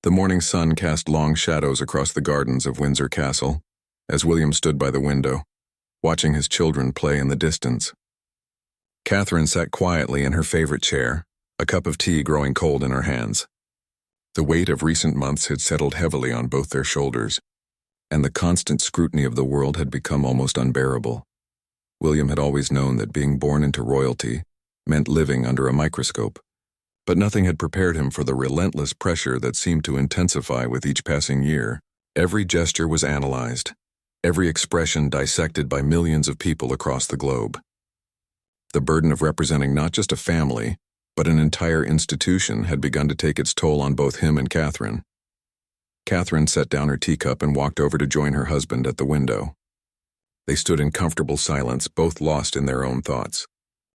The morning sun cast long shadows across the gardens of Windsor Castle, as William stood by the window, watching his children play in the distance. Catherine sat quietly in her favorite chair, a cup of tea growing cold in her hands. The weight of recent months had settled heavily on both their shoulders, and the constant scrutiny of the world had become almost unbearable. William had always known that being born into royalty meant living under a microscope, but nothing had prepared him for the relentless pressure that seemed to intensify with each passing year. Every gesture was analyzed, every expression dissected by millions of people across the globe. The burden of representing not just a family, but an entire institution had begun to take its toll on both him and Catherine. Catherine set down her teacup and walked over to join her husband at the window. They stood in comfortable silence, both lost in their own thoughts.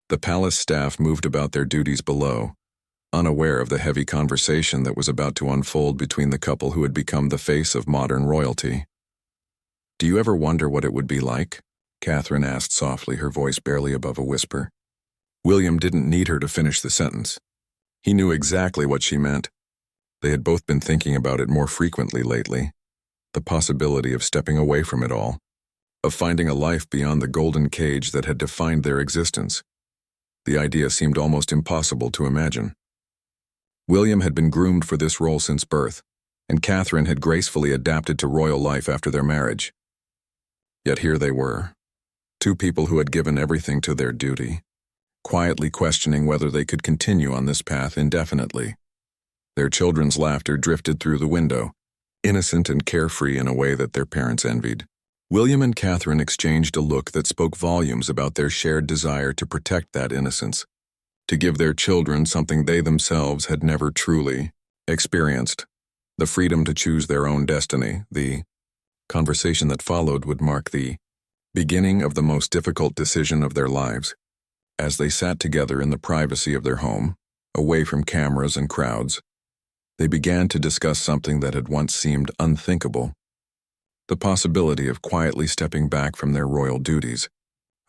The palace staff moved about their duties below, unaware of the heavy conversation that was about to unfold between the couple who had become the face of modern royalty. "Do you ever wonder what it would be like?" Catherine asked softly, her voice barely above a whisper. William didn't need her to finish the sentence. He knew exactly what she meant. They had both been thinking about it more frequently lately. The possibility of stepping away from it all, of finding a life beyond the golden cage that had defined their existence. The idea seemed almost impossible to imagine. William had been groomed for this role since birth, and Catherine had gracefully adapted to royal life after their marriage. Yet here they were, two people who had given everything to their duty, quietly questioning whether they could continue on this path indefinitely. Their children's laughter drifted through the window, innocent and carefree in a way that their parents envied. William and Catherine exchanged a look that spoke volumes about their shared desire to protect that innocence, to give their children something they themselves had never truly experienced, the freedom to choose their own destiny. The conversation that followed would mark the beginning of the most difficult decision of their lives. As they sat together in the privacy of their home, away from cameras and crowds, they began to discuss something that had once seemed unthinkable: the possibility of quietly stepping back from their royal duties,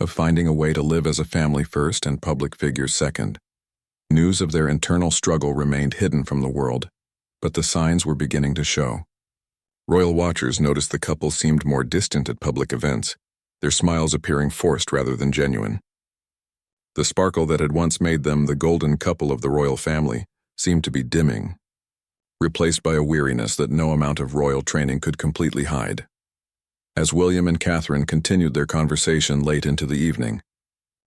of finding a way to live as a family first and public figures second. News of their internal struggle remained hidden from the world, but the signs were beginning to show. Royal watchers noticed the couple seemed more distant at public events, their smiles appearing forced rather than genuine. The sparkle that had once made them the golden couple of the royal family seemed to be dimming, replaced by a weariness that no amount of royal training could completely hide. As William and Catherine continued their conversation late into the evening,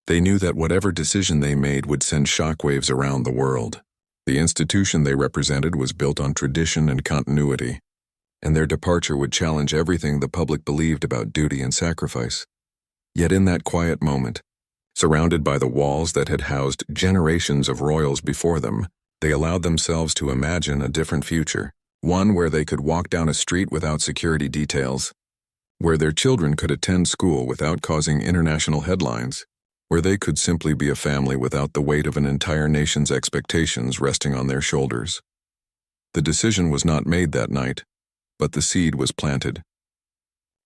they knew that whatever decision they made would send shockwaves around the world. The institution they represented was built on tradition and continuity, and their departure would challenge everything the public believed about duty and sacrifice. Yet in that quiet moment, surrounded by the walls that had housed generations of royals before them, they allowed themselves to imagine a different future, one where they could walk down a street without security details, where their children could attend school without causing international headlines, where they could simply be a family without the weight of an entire nation's expectations resting on their shoulders. The decision was not made that night, but the seed was planted.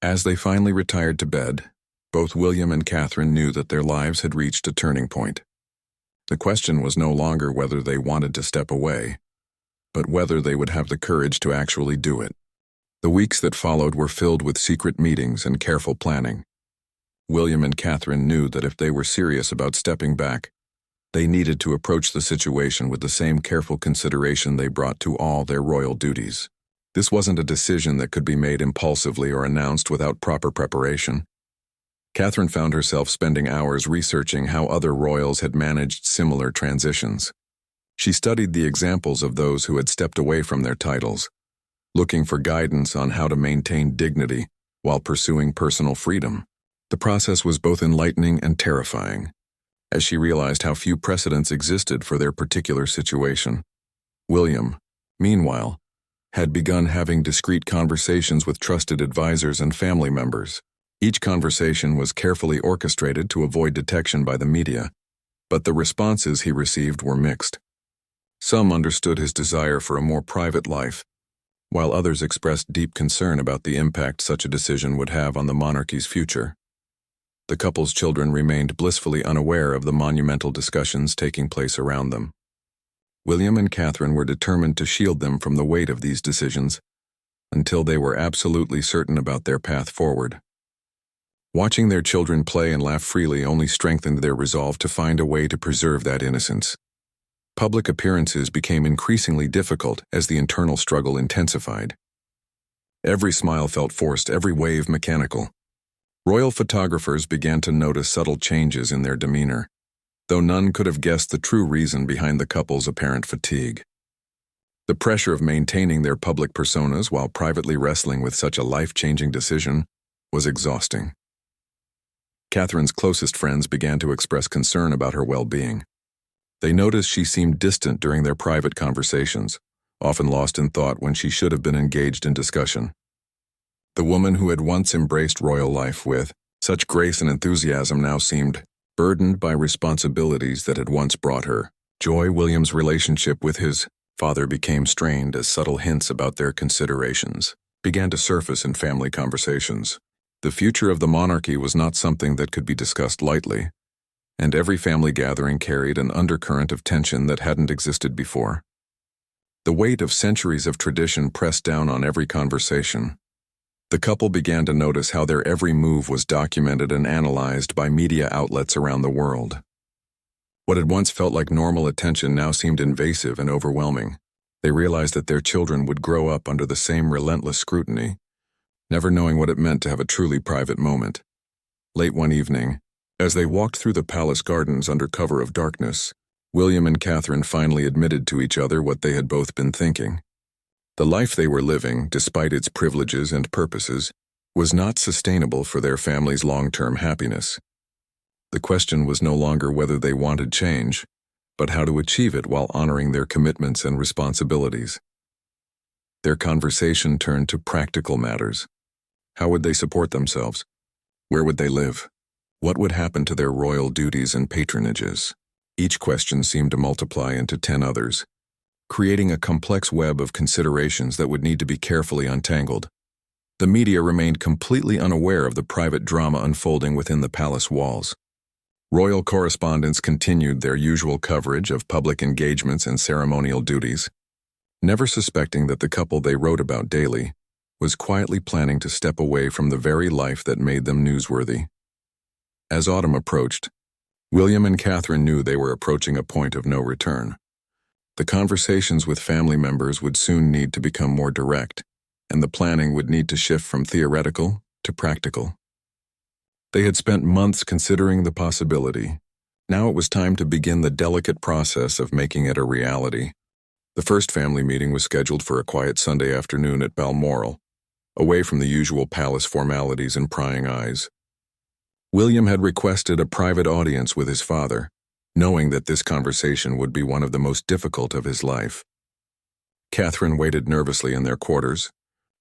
As they finally retired to bed, both William and Catherine knew that their lives had reached a turning point. The question was no longer whether they wanted to step away, but whether they would have the courage to actually do it. The weeks that followed were filled with secret meetings and careful planning. William and Catherine knew that if they were serious about stepping back, they needed to approach the situation with the same careful consideration they brought to all their royal duties. This wasn't a decision that could be made impulsively or announced without proper preparation. Catherine found herself spending hours researching how other royals had managed similar transitions. She studied the examples of those who had stepped away from their titles, looking for guidance on how to maintain dignity while pursuing personal freedom. The process was both enlightening and terrifying, as she realized how few precedents existed for their particular situation. William, meanwhile, had begun having discreet conversations with trusted advisors and family members. Each conversation was carefully orchestrated to avoid detection by the media, but the responses he received were mixed. Some understood his desire for a more private life, while others expressed deep concern about the impact such a decision would have on the monarchy's future. The couple's children remained blissfully unaware of the monumental discussions taking place around them. William and Catherine were determined to shield them from the weight of these decisions until they were absolutely certain about their path forward. Watching their children play and laugh freely only strengthened their resolve to find a way to preserve that innocence. Public appearances became increasingly difficult as the internal struggle intensified. Every smile felt forced, every wave mechanical. Royal photographers began to notice subtle changes in their demeanor, though none could have guessed the true reason behind the couple's apparent fatigue. The pressure of maintaining their public personas while privately wrestling with such a life-changing decision was exhausting. Catherine's closest friends began to express concern about her well-being. They noticed she seemed distant during their private conversations, often lost in thought when she should have been engaged in discussion. The woman who had once embraced royal life with such grace and enthusiasm now seemed burdened by responsibilities that had once brought her joy. William's relationship with his father became strained as subtle hints about their considerations began to surface in family conversations. The future of the monarchy was not something that could be discussed lightly, and every family gathering carried an undercurrent of tension that hadn't existed before. The weight of centuries of tradition pressed down on every conversation. The couple began to notice how their every move was documented and analyzed by media outlets around the world. What had once felt like normal attention now seemed invasive and overwhelming. They realized that their children would grow up under the same relentless scrutiny, never knowing what it meant to have a truly private moment. Late one evening, as they walked through the palace gardens under cover of darkness, William and Catherine finally admitted to each other what they had both been thinking. The life they were living, despite its privileges and purposes, was not sustainable for their family's long-term happiness. The question was no longer whether they wanted change, but how to achieve it while honoring their commitments and responsibilities. Their conversation turned to practical matters. How would they support themselves? Where would they live? What would happen to their royal duties and patronages? Each question seemed to multiply into 10 others, creating a complex web of considerations that would need to be carefully untangled. The media remained completely unaware of the private drama unfolding within the palace walls. Royal correspondents continued their usual coverage of public engagements and ceremonial duties, never suspecting that the couple they wrote about daily was quietly planning to step away from the very life that made them newsworthy. As autumn approached, William and Catherine knew they were approaching a point of no return. The conversations with family members would soon need to become more direct, and the planning would need to shift from theoretical to practical. They had spent months considering the possibility. Now it was time to begin the delicate process of making it a reality. The first family meeting was scheduled for a quiet Sunday afternoon at Balmoral, away from the usual palace formalities and prying eyes. William had requested a private audience with his father, knowing that this conversation would be one of the most difficult of his life. Catherine waited nervously in their quarters,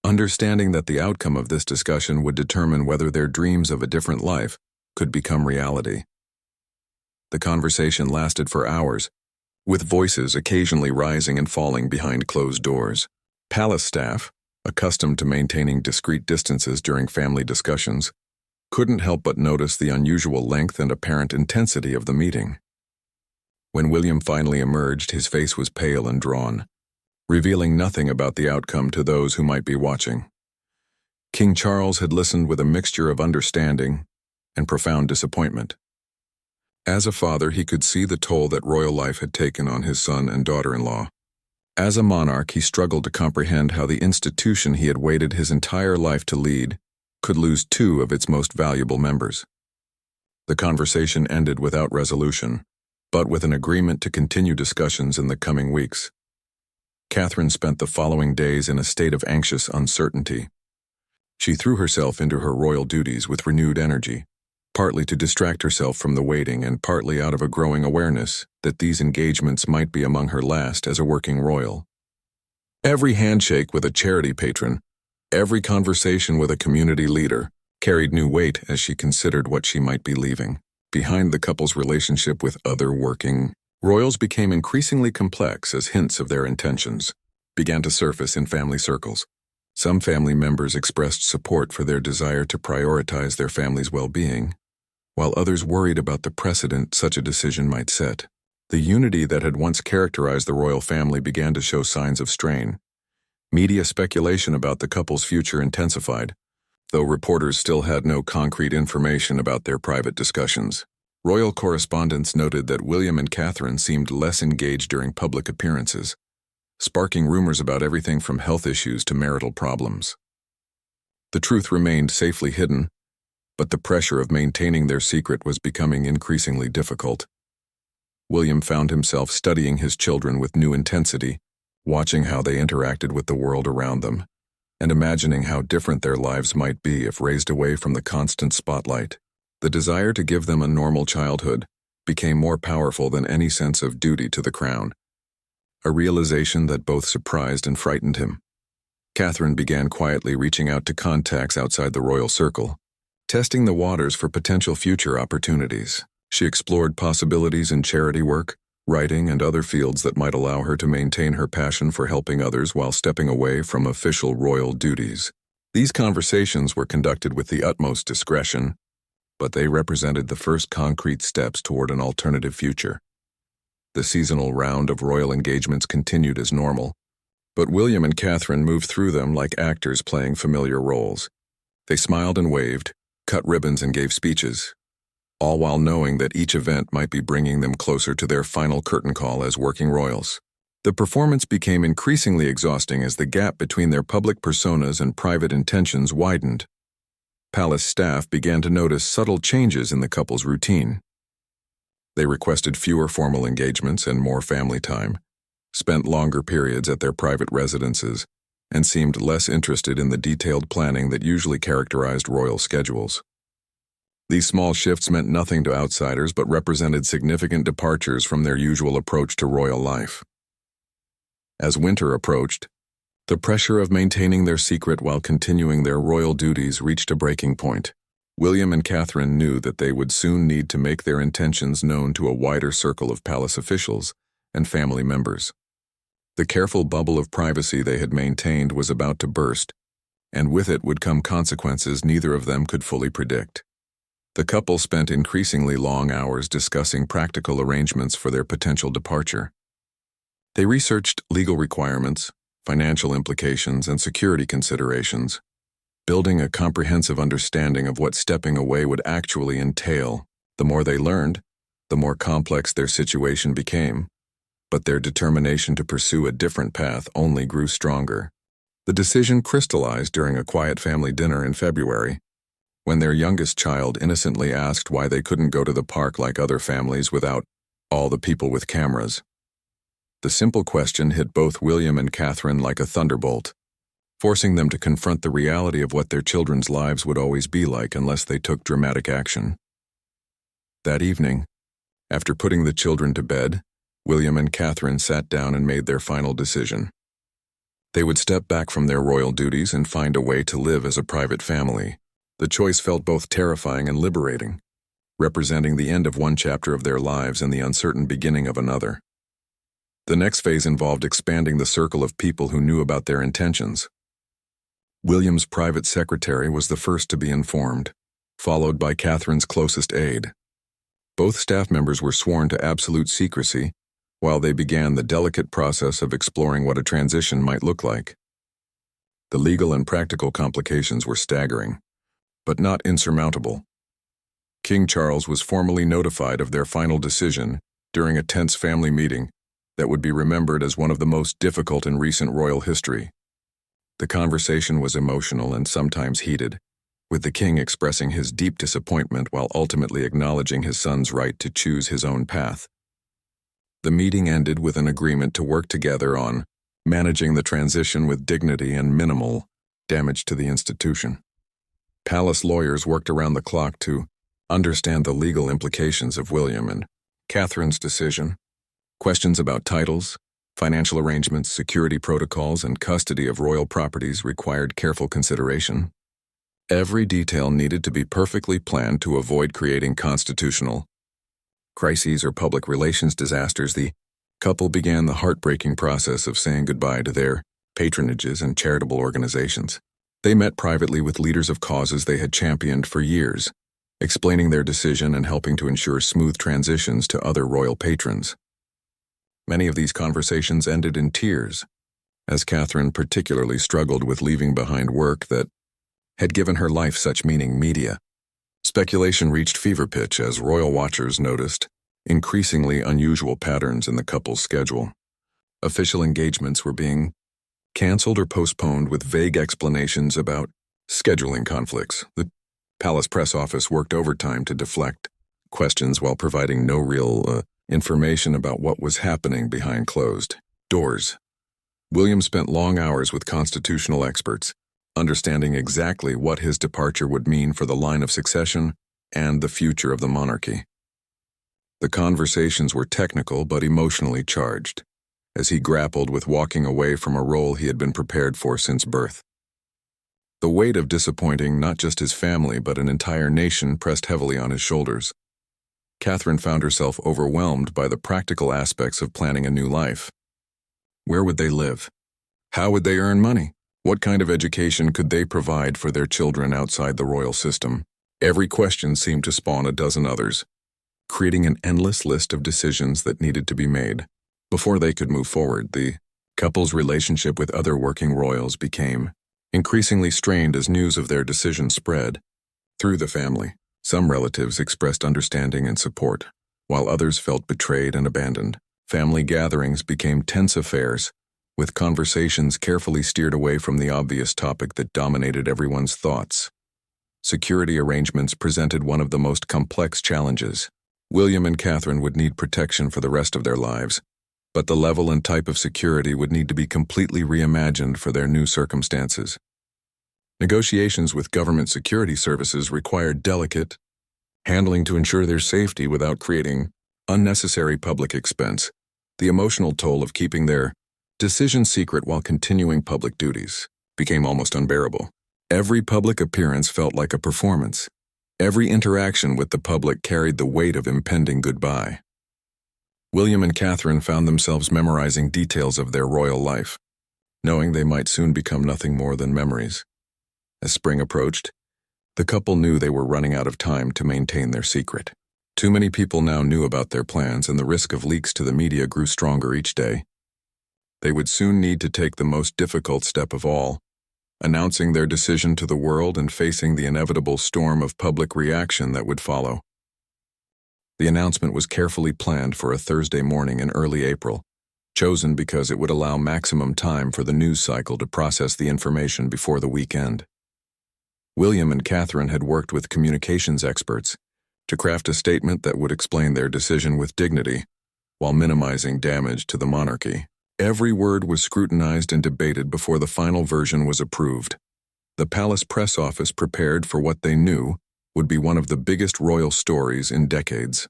understanding that the outcome of this discussion would determine whether their dreams of a different life could become reality. The conversation lasted for hours, with voices occasionally rising and falling behind closed doors. Palace staff, accustomed to maintaining discreet distances during family discussions, couldn't help but notice the unusual length and apparent intensity of the meeting. When William finally emerged, his face was pale and drawn, revealing nothing about the outcome to those who might be watching. King Charles had listened with a mixture of understanding and profound disappointment. As a father, he could see the toll that royal life had taken on his son and daughter-in-law. As a monarch, he struggled to comprehend how the institution he had waited his entire life to lead could lose 2 of its most valuable members. The conversation ended without resolution, but with an agreement to continue discussions in the coming weeks. Catherine spent the following days in a state of anxious uncertainty. She threw herself into her royal duties with renewed energy, partly to distract herself from the waiting and partly out of a growing awareness that these engagements might be among her last as a working royal. Every handshake with a charity patron, every conversation with a community leader, carried new weight as she considered what she might be leaving behind. The couple's relationship with other working royals became increasingly complex as hints of their intentions began to surface in family circles. Some family members expressed support for their desire to prioritize their family's well-being, while others worried about the precedent such a decision might set. The unity that had once characterized the royal family began to show signs of strain. Media speculation about the couple's future intensified, though reporters still had no concrete information about their private discussions. Royal correspondents noted that William and Catherine seemed less engaged during public appearances, sparking rumors about everything from health issues to marital problems. The truth remained safely hidden, but the pressure of maintaining their secret was becoming increasingly difficult. William found himself studying his children with new intensity, watching how they interacted with the world around them, and imagining how different their lives might be if raised away from the constant spotlight. The desire to give them a normal childhood became more powerful than any sense of duty to the crown, a realization that both surprised and frightened him. Catherine began quietly reaching out to contacts outside the royal circle, testing the waters for potential future opportunities. She explored possibilities in charity work, writing, and other fields that might allow her to maintain her passion for helping others while stepping away from official royal duties. These conversations were conducted with the utmost discretion, but they represented the first concrete steps toward an alternative future. The seasonal round of royal engagements continued as normal, but William and Catherine moved through them like actors playing familiar roles. They smiled and waved, cut ribbons and gave speeches, all while knowing that each event might be bringing them closer to their final curtain call as working royals. The performance became increasingly exhausting as the gap between their public personas and private intentions widened. Palace staff began to notice subtle changes in the couple's routine. They requested fewer formal engagements and more family time, spent longer periods at their private residences, and seemed less interested in the detailed planning that usually characterized royal schedules. These small shifts meant nothing to outsiders but represented significant departures from their usual approach to royal life. As winter approached, the pressure of maintaining their secret while continuing their royal duties reached a breaking point. William and Catherine knew that they would soon need to make their intentions known to a wider circle of palace officials and family members. The careful bubble of privacy they had maintained was about to burst, and with it would come consequences neither of them could fully predict. The couple spent increasingly long hours discussing practical arrangements for their potential departure. They researched legal requirements, financial implications, and security considerations, building a comprehensive understanding of what stepping away would actually entail. The more they learned, the more complex their situation became, but their determination to pursue a different path only grew stronger. The decision crystallized during a quiet family dinner in February, when their youngest child innocently asked why they couldn't go to the park like other families without all the people with cameras. The simple question hit both William and Catherine like a thunderbolt, forcing them to confront the reality of what their children's lives would always be like unless they took dramatic action. That evening, after putting the children to bed, William and Catherine sat down and made their final decision. They would step back from their royal duties and find a way to live as a private family. The choice felt both terrifying and liberating, representing the end of one chapter of their lives and the uncertain beginning of another. The next phase involved expanding the circle of people who knew about their intentions. William's private secretary was the first to be informed, followed by Catherine's closest aide. Both staff members were sworn to absolute secrecy while they began the delicate process of exploring what a transition might look like. The legal and practical complications were staggering, but not insurmountable. King Charles was formally notified of their final decision during a tense family meeting that would be remembered as one of the most difficult in recent royal history. The conversation was emotional and sometimes heated, with the king expressing his deep disappointment while ultimately acknowledging his son's right to choose his own path. The meeting ended with an agreement to work together on managing the transition with dignity and minimal damage to the institution. Palace lawyers worked around the clock to understand the legal implications of William and Catherine's decision. Questions about titles, financial arrangements, security protocols, and custody of royal properties required careful consideration. Every detail needed to be perfectly planned to avoid creating constitutional crises or public relations disasters. The couple began the heartbreaking process of saying goodbye to their patronages and charitable organizations. They met privately with leaders of causes they had championed for years, explaining their decision and helping to ensure smooth transitions to other royal patrons. Many of these conversations ended in tears, as Catherine particularly struggled with leaving behind work that had given her life such meaning. Media speculation reached fever pitch as royal watchers noticed increasingly unusual patterns in the couple's schedule. Official engagements were being canceled or postponed with vague explanations about scheduling conflicts. The palace press office worked overtime to deflect questions while providing no real information about what was happening behind closed doors. William spent long hours with constitutional experts, understanding exactly what his departure would mean for the line of succession and the future of the monarchy. The conversations were technical but emotionally charged, as he grappled with walking away from a role he had been prepared for since birth. The weight of disappointing not just his family but an entire nation pressed heavily on his shoulders. Catherine found herself overwhelmed by the practical aspects of planning a new life. Where would they live? How would they earn money? What kind of education could they provide for their children outside the royal system? Every question seemed to spawn a dozen others, creating an endless list of decisions that needed to be made. Before they could move forward, the couple's relationship with other working royals became increasingly strained as news of their decision spread through the family. Some relatives expressed understanding and support, while others felt betrayed and abandoned. Family gatherings became tense affairs, with conversations carefully steered away from the obvious topic that dominated everyone's thoughts. Security arrangements presented one of the most complex challenges. William and Catherine would need protection for the rest of their lives, but the level and type of security would need to be completely reimagined for their new circumstances. Negotiations with government security services required delicate handling to ensure their safety without creating unnecessary public expense. The emotional toll of keeping their decisions secret while continuing public duties became almost unbearable. Every public appearance felt like a performance. Every interaction with the public carried the weight of impending goodbye. William and Catherine found themselves memorizing details of their royal life, knowing they might soon become nothing more than memories. As spring approached, the couple knew they were running out of time to maintain their secret. Too many people now knew about their plans, and the risk of leaks to the media grew stronger each day. They would soon need to take the most difficult step of all, announcing their decision to the world and facing the inevitable storm of public reaction that would follow. The announcement was carefully planned for a Thursday morning in early April, chosen because it would allow maximum time for the news cycle to process the information before the weekend. William and Catherine had worked with communications experts to craft a statement that would explain their decision with dignity, while minimizing damage to the monarchy. Every word was scrutinized and debated before the final version was approved. The palace press office prepared for what they knew would be one of the biggest royal stories in decades.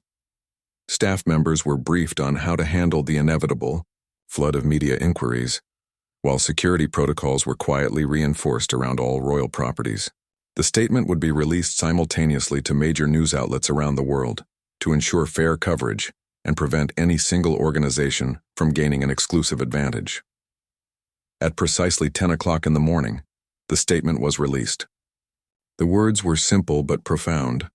Staff members were briefed on how to handle the inevitable flood of media inquiries, while security protocols were quietly reinforced around all royal properties. The statement would be released simultaneously to major news outlets around the world to ensure fair coverage and prevent any single organization from gaining an exclusive advantage. At precisely 10 o'clock in the morning, the statement was released. The words were simple but profound.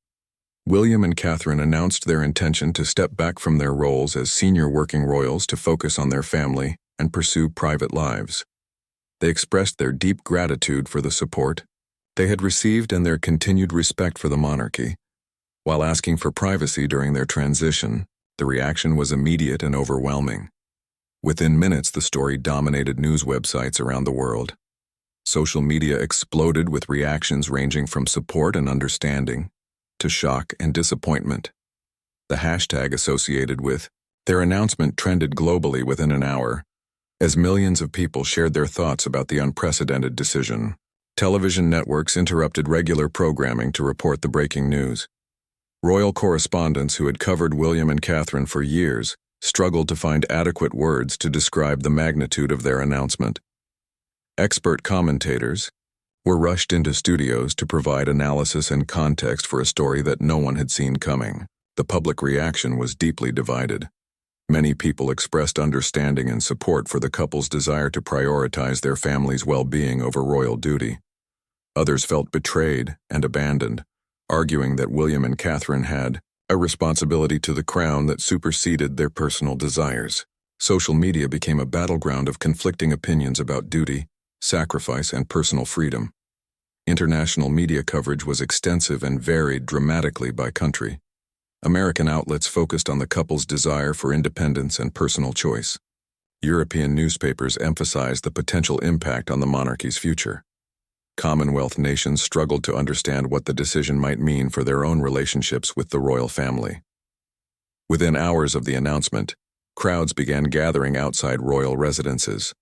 William and Catherine announced their intention to step back from their roles as senior working royals to focus on their family and pursue private lives. They expressed their deep gratitude for the support they had received and their continued respect for the monarchy. While asking for privacy during their transition, the reaction was immediate and overwhelming. Within minutes, the story dominated news websites around the world. Social media exploded with reactions ranging from support and understanding to shock and disappointment. The hashtag associated with their announcement trended globally within an hour, as millions of people shared their thoughts about the unprecedented decision. Television networks interrupted regular programming to report the breaking news. Royal correspondents who had covered William and Catherine for years struggled to find adequate words to describe the magnitude of their announcement. Expert commentators were rushed into studios to provide analysis and context for a story that no one had seen coming. The public reaction was deeply divided. Many people expressed understanding and support for the couple's desire to prioritize their family's well-being over royal duty. Others felt betrayed and abandoned, arguing that William and Catherine had a responsibility to the crown that superseded their personal desires. Social media became a battleground of conflicting opinions about duty, sacrifice, and personal freedom. International media coverage was extensive and varied dramatically by country. American outlets focused on the couple's desire for independence and personal choice. European newspapers emphasized the potential impact on the monarchy's future. Commonwealth nations struggled to understand what the decision might mean for their own relationships with the royal family. Within hours of the announcement, crowds began gathering outside royal residences.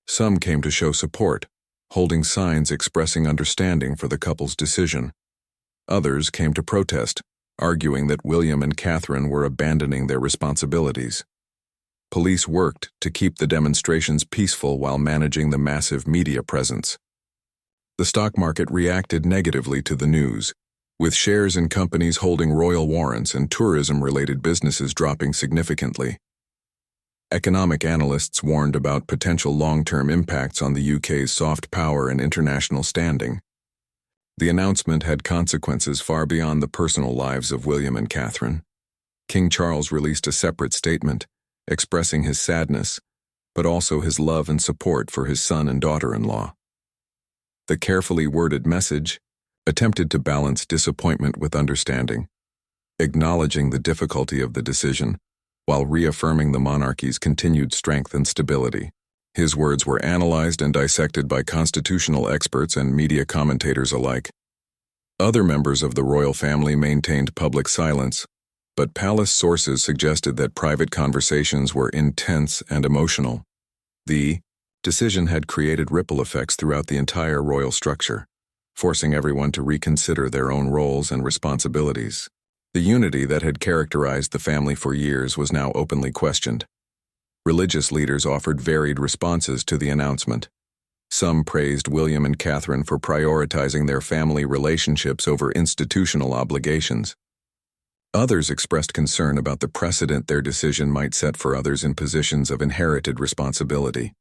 Some came to show support, holding signs expressing understanding for the couple's decision. Others came to protest, arguing that William and Catherine were abandoning their responsibilities. Police worked to keep the demonstrations peaceful while managing the massive media presence. The stock market reacted negatively to the news, with shares in companies holding royal warrants and tourism-related businesses dropping significantly. Economic analysts warned about potential long-term impacts on the UK's soft power and international standing. The announcement had consequences far beyond the personal lives of William and Catherine. King Charles released a separate statement, expressing his sadness, but also his love and support for his son and daughter-in-law. The carefully worded message attempted to balance disappointment with understanding, acknowledging the difficulty of the decision while reaffirming the monarchy's continued strength and stability. His words were analyzed and dissected by constitutional experts and media commentators alike. Other members of the royal family maintained public silence, but palace sources suggested that private conversations were intense and emotional. The decision had created ripple effects throughout the entire royal structure, forcing everyone to reconsider their own roles and responsibilities. The unity that had characterized the family for years was now openly questioned. Religious leaders offered varied responses to the announcement. Some praised William and Catherine for prioritizing their family relationships over institutional obligations. Others expressed concern about the precedent their decision might set for others in positions of inherited responsibility.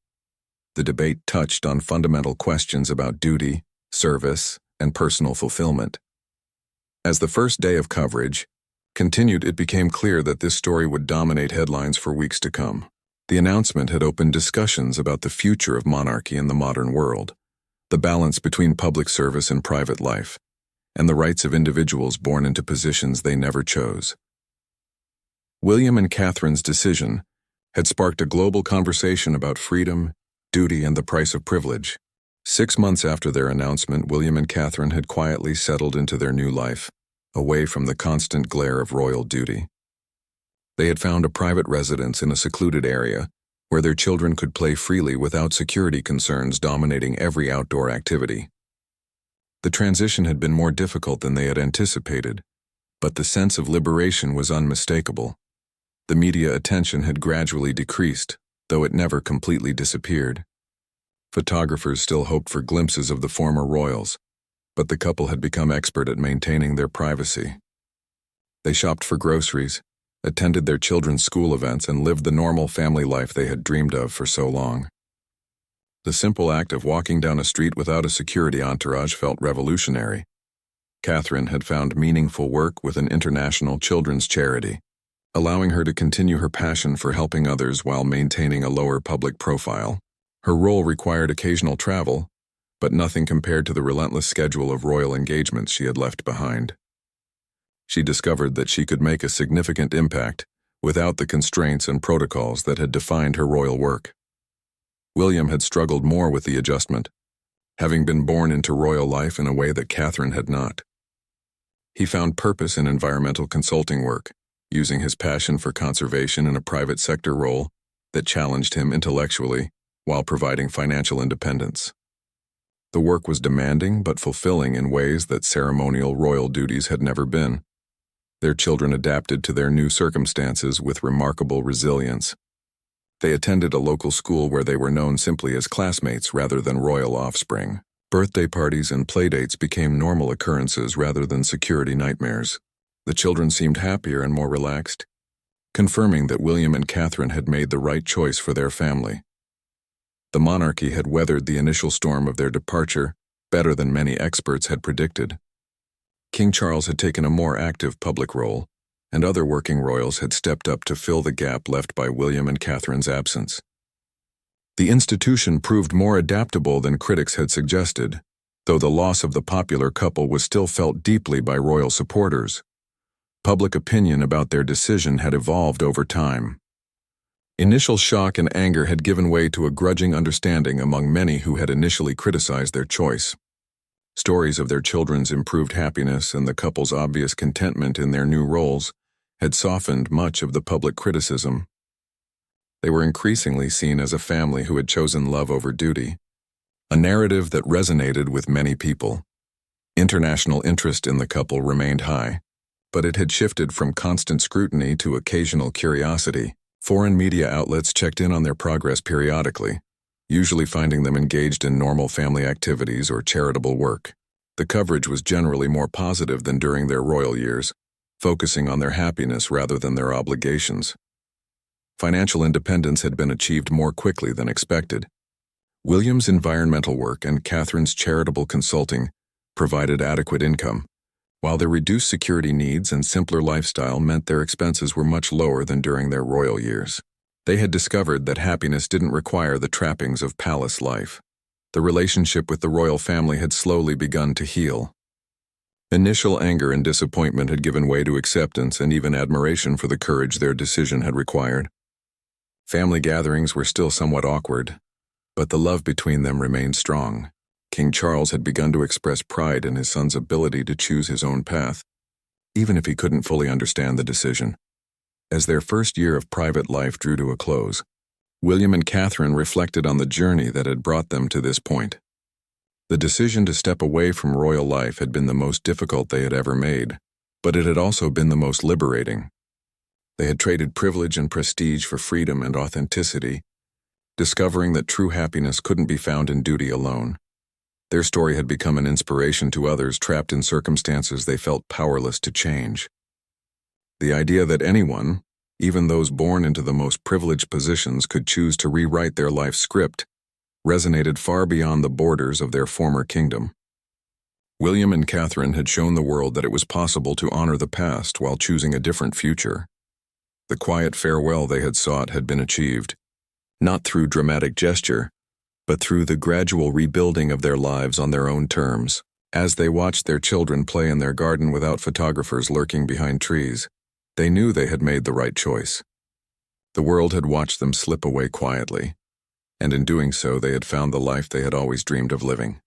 The debate touched on fundamental questions about duty, service, and personal fulfillment. As the first day of coverage continued, it became clear that this story would dominate headlines for weeks to come. The announcement had opened discussions about the future of monarchy in the modern world, the balance between public service and private life, and the rights of individuals born into positions they never chose. William and Catherine's decision had sparked a global conversation about freedom, duty, and the price of privilege. 6 months after their announcement, William and Catherine had quietly settled into their new life, away from the constant glare of royal duty. They had found a private residence in a secluded area where their children could play freely without security concerns dominating every outdoor activity. The transition had been more difficult than they had anticipated, but the sense of liberation was unmistakable. The media attention had gradually decreased, though it never completely disappeared. Photographers still hoped for glimpses of the former royals, but the couple had become expert at maintaining their privacy. They shopped for groceries, attended their children's school events, and lived the normal family life they had dreamed of for so long. The simple act of walking down a street without a security entourage felt revolutionary. Catherine had found meaningful work with an international children's charity, allowing her to continue her passion for helping others while maintaining a lower public profile. Her role required occasional travel, but nothing compared to the relentless schedule of royal engagements she had left behind. She discovered that she could make a significant impact without the constraints and protocols that had defined her royal work. William had struggled more with the adjustment, having been born into royal life in a way that Catherine had not. He found purpose in environmental consulting work, using his passion for conservation in a private sector role that challenged him intellectually while providing financial independence. The work was demanding but fulfilling in ways that ceremonial royal duties had never been. Their children adapted to their new circumstances with remarkable resilience. They attended a local school where they were known simply as classmates rather than royal offspring. Birthday parties and playdates became normal occurrences rather than security nightmares. The children seemed happier and more relaxed, confirming that William and Catherine had made the right choice for their family. The monarchy had weathered the initial storm of their departure better than many experts had predicted. King Charles had taken a more active public role, and other working royals had stepped up to fill the gap left by William and Catherine's absence. The institution proved more adaptable than critics had suggested, though the loss of the popular couple was still felt deeply by royal supporters. Public opinion about their decision had evolved over time. Initial shock and anger had given way to a grudging understanding among many who had initially criticized their choice. Stories of their children's improved happiness and the couple's obvious contentment in their new roles had softened much of the public criticism. They were increasingly seen as a family who had chosen love over duty, a narrative that resonated with many people. International interest in the couple remained high, but it had shifted from constant scrutiny to occasional curiosity. Foreign media outlets checked in on their progress periodically, usually finding them engaged in normal family activities or charitable work. The coverage was generally more positive than during their royal years, focusing on their happiness rather than their obligations. Financial independence had been achieved more quickly than expected. William's environmental work and Catherine's charitable consulting provided adequate income, while their reduced security needs and simpler lifestyle meant their expenses were much lower than during their royal years. They had discovered that happiness didn't require the trappings of palace life. The relationship with the royal family had slowly begun to heal. Initial anger and disappointment had given way to acceptance and even admiration for the courage their decision had required. Family gatherings were still somewhat awkward, but the love between them remained strong. King Charles had begun to express pride in his son's ability to choose his own path, even if he couldn't fully understand the decision. As their first year of private life drew to a close, William and Catherine reflected on the journey that had brought them to this point. The decision to step away from royal life had been the most difficult they had ever made, but it had also been the most liberating. They had traded privilege and prestige for freedom and authenticity, discovering that true happiness couldn't be found in duty alone. Their story had become an inspiration to others trapped in circumstances they felt powerless to change. The idea that anyone, even those born into the most privileged positions, could choose to rewrite their life script resonated far beyond the borders of their former kingdom. William and Catherine had shown the world that it was possible to honor the past while choosing a different future. The quiet farewell they had sought had been achieved, not through dramatic gesture, but through the gradual rebuilding of their lives on their own terms. As they watched their children play in their garden without photographers lurking behind trees, they knew they had made the right choice. The world had watched them slip away quietly, and in doing so they had found the life they had always dreamed of living.